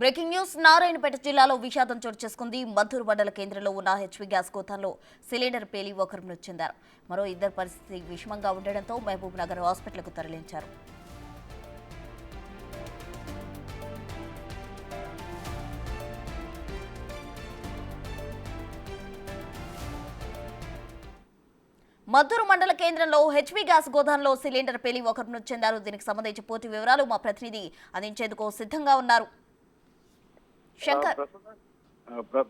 Breaking news Narayanpet జిల్లాలో విషాదం చోటు చేసుకుంది. మద్దూరు మండల కేంద్రంలో ఉన్న హెచ్పీ గ్యాస్ గోతాంలో సిలిండర్ పేలి ఒకరు మృతి చెందారు. మరో ఇద్దరు పరిస్థితి విషమంగా ఉండడంతో మహబూబ్ నగర్ హాస్పిటల్కు తరలించారు. మద్దూరు మండల కేంద్రంలో హెచ్పీ గ్యాస్ గోదాంలో సిలిండర్ పేలి ఒకరు మృతి చెందారు. దీనికి సంబంధించి పూర్తి వివరాలు మా ప్రతినిధి అందించేందుకు సిద్ధంగా ఉన్నారు. శంకర్,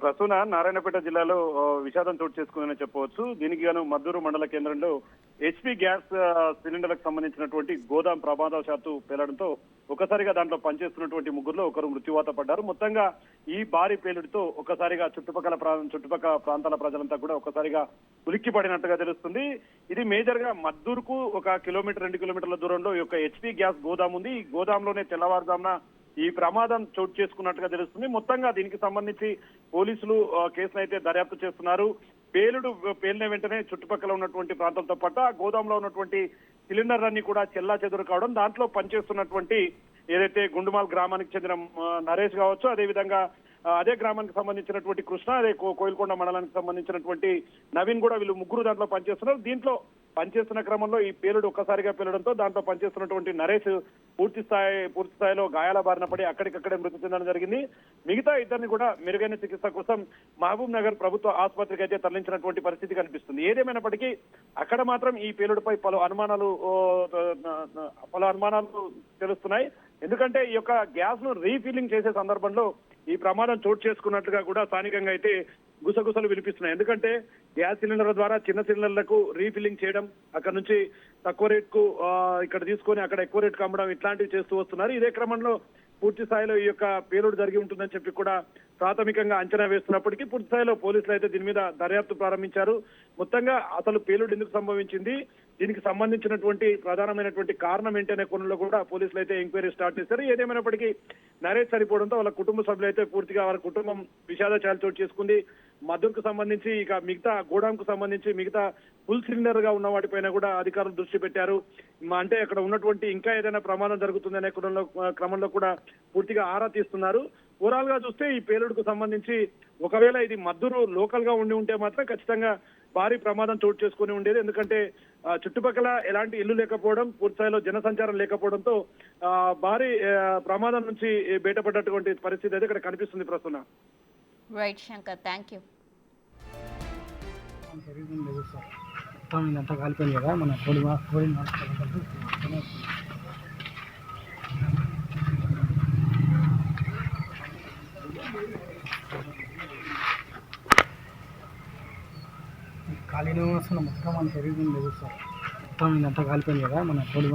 ప్రస్తుత నారాయణపేట జిల్లాలో విషాదం చోటు చేసుకుందని చెప్పవచ్చు. దీనికి గాను మద్దూరు మండల కేంద్రంలో హెచ్పీ గ్యాస్ సిలిండర్లకు సంబంధించినటువంటి గోదాం ప్రమాదవశాత్తు పేలడంతో ఒకసారిగా దాంట్లో పనిచేస్తున్నటువంటి ముగ్గురులో ఒకరు మృత్యువాత పడ్డారు. మొత్తంగా ఈ భారీ పేలుడితో ఒకసారిగా చుట్టుపక్కల ప్రాంతాల ప్రజలంతా కూడా ఒకసారిగా ఉలిక్కి పడినట్టుగా తెలుస్తుంది. ఇది మేజర్ గా మద్దూరుకు ఒక కిలోమీటర్ 2 కిలోమీటర్ల దూరంలో ఈ యొక్క హెచ్పీ గ్యాస్ గోదాం ఉంది. ఈ గోదాంలోనే తెల్లవారుజామున ఈ ప్రమాదం చోటు చేసుకున్నట్టుగా తెలుస్తుంది. మొత్తంగా దీనికి సంబంధించి పోలీసులు కేసును అయితే దర్యాప్తు చేస్తున్నారు. పేలిన వెంటనే చుట్టుపక్కల ఉన్నటువంటి ప్రాంతాలతో పాటు ఆ గోదాంలో ఉన్నటువంటి సిలిండర్లన్నీ కూడా చెల్లా చెదురు కావడం, దాంట్లో పనిచేస్తున్నటువంటి ఏదైతే గుండుమాల్ గ్రామానికి చెందిన నరేష్ కావచ్చు, అదేవిధంగా అదే గ్రామానికి సంబంధించినటువంటి కృష్ణ, అదే కోయిల్కొండ మండలానికి సంబంధించినటువంటి నవీన్ కూడా వీళ్ళు ముగ్గురు దాంట్లో పనిచేస్తున్నారు. దీంట్లో పనిచేస్తున్న క్రమంలో ఈ పేలుడు ఒక్కసారిగా పేలడంతో దాంట్లో పనిచేస్తున్నటువంటి నరేష్ పూర్తి స్థాయిలో గాయాల బారిన పడి అక్కడికక్కడే మృతి చెందడం జరిగింది. మిగతా ఇద్దరిని కూడా మెరుగైన చికిత్స కోసం మహబూబ్ నగర్ ప్రభుత్వ ఆసుపత్రికి అయితే తరలించినటువంటి పరిస్థితి కనిపిస్తుంది. ఏదేమైనప్పటికీ అక్కడ మాత్రం ఈ పేలుడుపై పలు అనుమానాలు తెలుస్తున్నాయి. ఎందుకంటే ఈ యొక్క గ్యాస్ ను రీఫిల్లింగ్ చేసే సందర్భంలో ఈ ప్రమాదం చోటు చేసుకున్నట్లుగా కూడా స్థానికంగా అయితే గుసగుసలు వినిపిస్తున్నాయి. ఎందుకంటే గ్యాస్ సిలిండర్ల ద్వారా చిన్న సిలిండర్లకు రీఫిల్లింగ్ చేయడం, అక్కడ నుంచి తక్కువ రేట్ కు ఇక్కడ తీసుకొని అక్కడ ఎక్కువ రేట్ కు అమ్మడం, ఇట్లాంటివి చేస్తూ వస్తున్నారు. ఇదే క్రమంలో పూర్తి స్థాయిలో ఈ యొక్క పేలుడు జరిగి ఉంటుందని చెప్పి కూడా ప్రాథమికంగా అంచనా వేస్తున్నప్పటికీ పూర్తి స్థాయిలో పోలీసులు అయితే దీని మీద దర్యాప్తు ప్రారంభించారు. మొత్తంగా అసలు పేలుడు ఎందుకు సంభవించింది, దీనికి సంబంధించినటువంటి ప్రధానమైనటువంటి కారణం ఏంటనే కోణంలో కూడా పోలీసులు అయితే ఎంక్వైరీ స్టార్ట్ చేశారు. ఏదేమైనప్పటికీ నరేష్ చనిపోవడంతో వాళ్ళ కుటుంబ సభ్యులు అయితే పూర్తిగా వాళ్ళ కుటుంబం విషాదచాలు చోటు చేసుకుంది. మద్దూరుకు సంబంధించి ఇక మిగతా గోడాంకు సంబంధించి మిగతా ఫుల్ సిలిండర్ గా ఉన్న వాటిపైన కూడా అధికారులు దృష్టి పెట్టారు. అంటే అక్కడ ఉన్నటువంటి ఇంకా ఏదైనా ప్రమాదం జరుగుతుందనే క్రమంలో కూడా పూర్తిగా ఆరా తీస్తున్నారు. ఓవరాల్ గా చూస్తే ఈ పేలుడుకు సంబంధించి ఒకవేళ ఇది మద్దూరు లోకల్ గా ఉంటే మాత్రం ఖచ్చితంగా భారీ ప్రమాదం చోటు చేసుకుని ఉండేది. ఎందుకంటే చుట్టుపక్కల ఎలాంటి ఇల్లు లేకపోవడం, పూర్తిస్థాయిలో జనసంచారం లేకపోవడంతో భారీ ప్రమాదం నుంచి బయటపడ్డటువంటి పరిస్థితి అయితే ఇక్కడ కనిపిస్తుంది ప్రస్తుతం. Right Shankar, thank you. ఇదంతా కాలిపోయింది కదా మన ఖాళీలో వస్తున్న మొత్తం మన శరీరం లేదు సార్. మొత్తం ఇదంతా కాలిపోయింది కదా మన కోడి